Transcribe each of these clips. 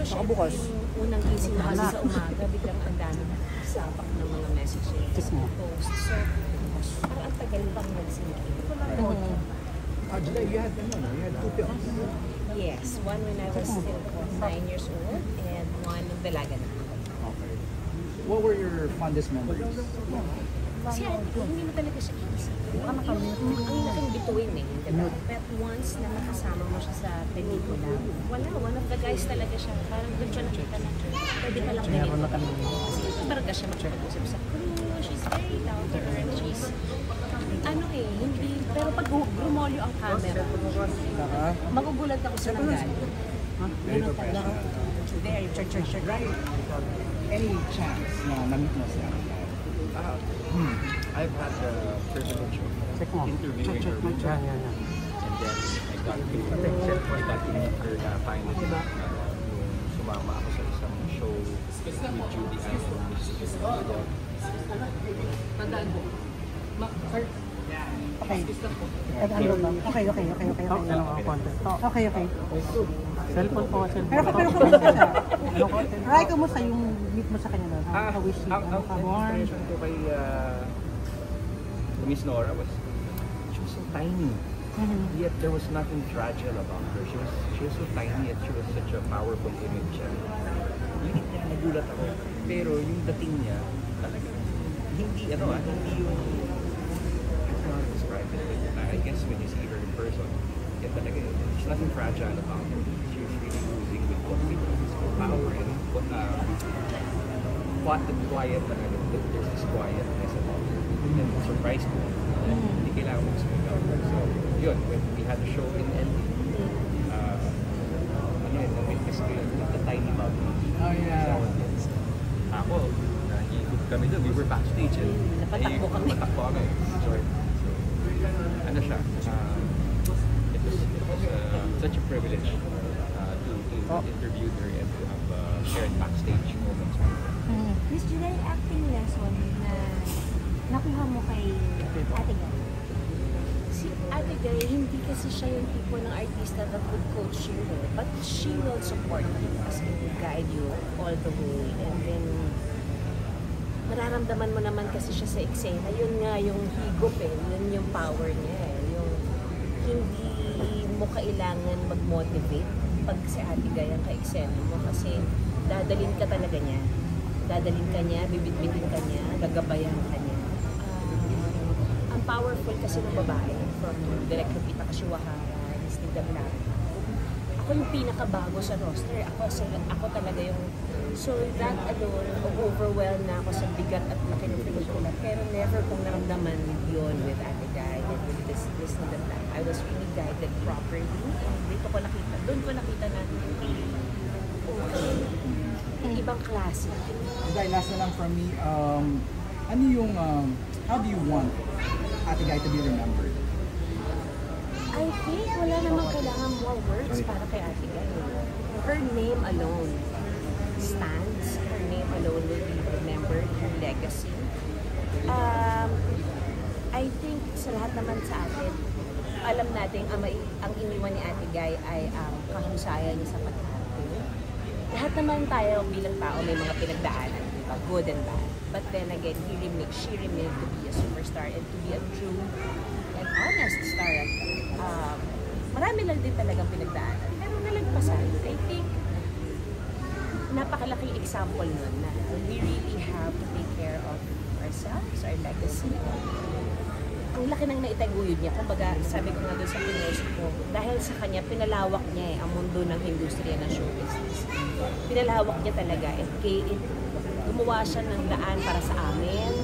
Saka bukas. Yung unang gising mo kasi sa umaga, biglang ang dami sapak ng mga messages, posts. So, parang ang tagal pang mag-sinking. July, you had 2 films. Yes, one when I was still 9 years old and one nung dalaga na ako. Okay. What were your fondest memories? Kasi hindi mo talaga siya iisipin. Ang laking bituin eh, diba? But once na makasama mo siya sa pelikula, wala, one of the guys talaga siya. Parang doon siya nakita na, pwede palang ganito. Kasi barga siya makapag-usap sa crew, she's very down to earth, she's, hindi, pero pag rumolyo ang camera, magugulat ako sa nanggal. Very professional. Very Right. Any chance na na-meet mo siya? I've had the privilege of interviewing her before. And then I got to meet her na finally nung sumama ako sa isang show with Judy Ann. Okay. Cellphone po. Pero kumusta siya? Ray, kumusta yung meet mo sa kanya doon? How is she? Ang impression ko kay Miss Nora was, she was so tiny. Yet there was nothing fragile about her. She was so tiny yet she was such a powerful image. Yun niya, nagulat ako. Pero yung dating niya, talaga, hindi yung, I don't know how to describe it. I guess when you see her in person, yan talaga yun. There's nothing fragile about her. She was really oozing with what we know is power and quiet talaga. There's this quietness about her. And it surprised me. Hindi kailangan mo sumigaw. So, yun, when we had a show in LA, na-witness ko yun, the tiny mountains. Oh, yeah. Ako, nahihigop kami doon. We were backstage. Napatakbo kami. Napatakbo kami. So, ano siya, it was such a privilege to interview her and to have shared backstage moments with her. Miss July, acting lesson na nakuha mo kay Ate Guy? Si Ate Guy, hindi kasi siya yung tipo ng artista that would coach you, but she will support you as in guide you all the way. And then, mararamdaman mo naman kasi siya sa eksena. Yun nga yung higop yun yung power niya yung hindi mo kailangan mag-motivate pag si Ate Guy ang ka-eksena mo kasi dadalhin ka talaga niya. Dadalhin ka niya, bibitbitin ka niya, gagabayan ka niya. Ang powerful kasi ng babae from Direk Lupita Kashiwahara, Disney Dablac. Ako yung pinakabago sa roster. Ako talaga yung so that alone, overwhelmed na ako sa bigat at laki ng pelikula. Pero never kong naramdaman yun with Ate Guy and with Disney Dablac. I was really guided properly. And doon ko nakita na ibang klase. Guy, last na lang from me, ano yung, how do you want Ate Guy to be remembered? I think wala namang kailangan more words para kay Ate Guy. Her name alone stands. Her name alone will be remembered. Her legacy. I think sa lahat naman sa atin, alam natin ang iniwan ni Ate Guy ay ang kahusayan niya sa pag-arte. Lahat naman tayo bilang tao may mga pinagdaanan, diba? Good and bad. But then again, she remained to be a superstar and to be a true and honest star. Marami lang din talagang pinagdaanan. Pero nalagpasan, I think, napakalaking example nun na we really have to take care of ourselves, our legacy. Ang laki ng naitaguyod niya. Kumbaga, sabi ko nga doon sa pinost ko, dahil sa kanya, pinalawak niya ang mundo ng industriya ng show business. Pinalawak niya talaga. Gumawa siya ng daan para sa amin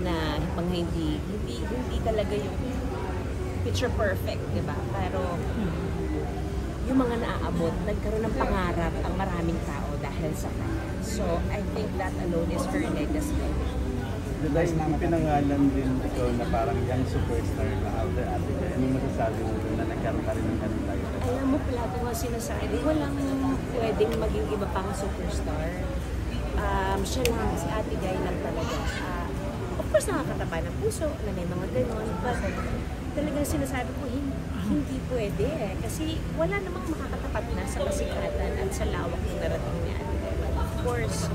na mga hindi talaga yung picture perfect, di ba? Pero yung mga naaabot, nagkaroon ng pangarap ang maraming tao dahil sa kanya. So, I think that alone is her legacy. Dahil pinangalan din ikaw na parang young superstar na out there, Ate Guy. Ano masasabi mo doon na nagkaroon ka rin ng ganun tayo? Alam mo, plato nga sinasabi, walang pwedeng maging iba pang superstar. Siya lang, si Ate Guy lang talaga. Of course, nakakatapa ng puso, na may mga ganon, but talagang sinasabi ko, hindi pwede Kasi wala namang makakatapat na sa kasikatan at sa lawak ng narating course,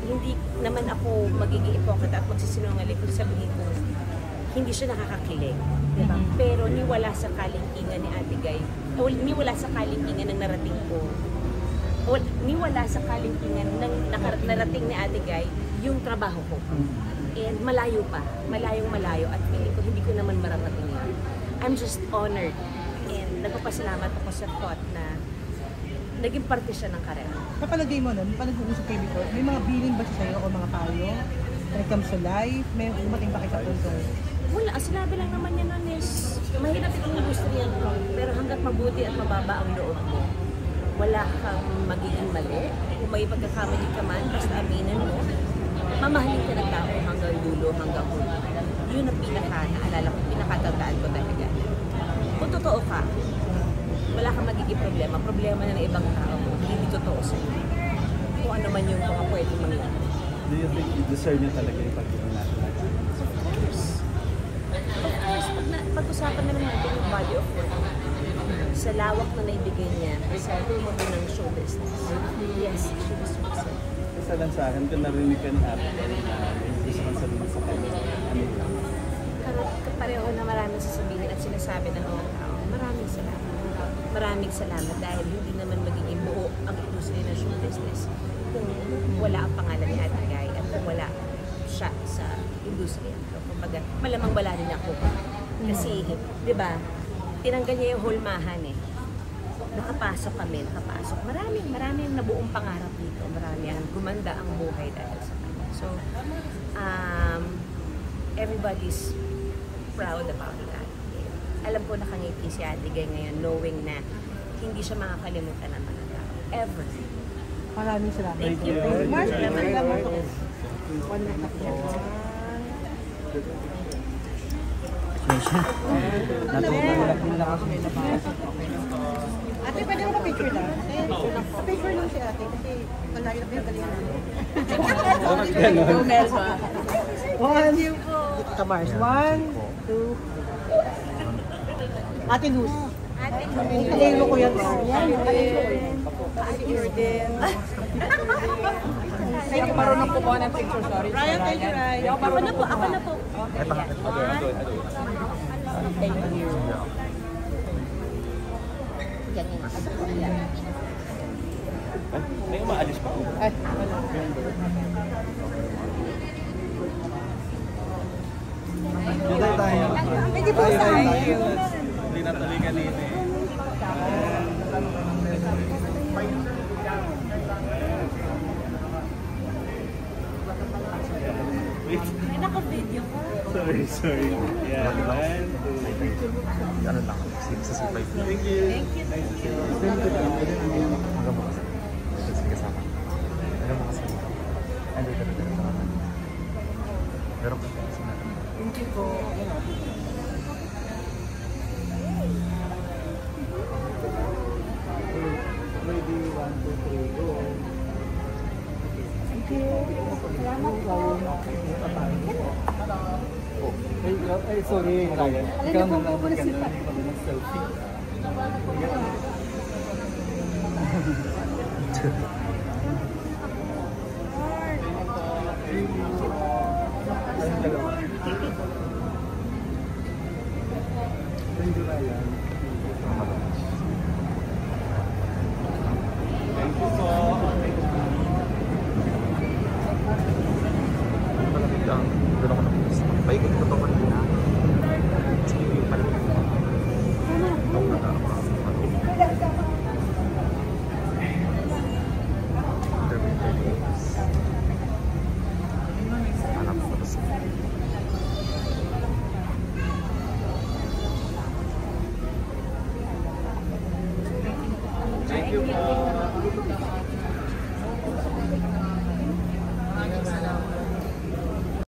hindi naman ako magiging ipokata at magsisinungaling kung sabihin ko hindi siya nakakakilig. Diba? Pero niwala sa kalingkingan ni Ate Guy, niwala sa kalingkingan ng narating ko, niwala sa kalingkingan ng narating ni Ate Guy yung trabaho ko. And malayo pa, malayong-malayo at feeling ko hindi ko naman mararating yun. I'm just honored and nagpapasalamat ako sa thought na naging parte siya ng karera. Kapalagay mo nun, pag nag-uusap kayo before, may mga billing ba siya sa'yo o mga payo? When it comes to life, may umating ba kayo sa punto? Wala, sinabi lang naman niya nun is, mahirap itong industriya ko, pero hanggat mabuti at mababa ang loob mo, wala kang magiging mali. Kung may pagkakamali ka man, basta aminin mo, mamahalin ka ng tao hanggang dulo, hanggang huli. Yun ang naalala ko, pinakatandaan ko talaga. Kung totoo ka, wala kang magiging problema. Problema na ng ibang tao, hindi totoo sa'yo. Kung ano man yung mga pwedeng mangyari. Do you think you deserve niya talaga yung pagiging natin? Pag-usapan na lang natin yung body of work sa lawak na naibigay niya sa mundo ng show business. Yes, show business. Isa lang sa akin, kung narinig ka ni Ate na may gusto kang sabihin sa kanya, ano yun? Pareho na maraming sasabihin at sinasabi ng mga tao, maraming salamat. Maraming salamat dahil hindi naman magiging buo ang industriya ng show business kung wala ang pangalan ni Ate Guy at kung wala siya sa industriya. So, kumbaga, malamang wala rin ako. Kasi, di ba, tinanggal niya yung hulmahan eh. Nakapasok kami. Maraming nabuong pangarap dito. Marami ang gumanda ang buhay dahil sa kanya. So, everybody's proud about that. Alam ko nakangiti si Ate Guy ngayon knowing na hindi siya makakalimutan ng mga tao. Ever. Maraming salamat. Thank you. Mark, Salamat. one minute na po. Ate, pwede mo pa-picture lang? Pa-picture lang si ate kasi malayo na pinagalingan namin. One, Kamars. 1, 2. Ate Luz. Ate mo ko yan. Ate Jordan. Hindi ako marunong kumuha ng picture, sorry. Ryan, thank you, Ryan. Ako na po. Thank you. May umaalis pa po. Ay, wala. Dito tayo. Hindi po sa akin. Hindi natuloy kanina eh. May naka-video ko. Sorry. Yeah, man. Ano lang, sa survive. Thank you. Thank you. Hanggang bukas. Sige kasama. Hanggang bukas. Andito na dito. Pero kung Thank you po. maybe 1, 2, 3, go. Thank you. Salamat po. Ay, sorry, Ryan. Ikaw na lang selfie.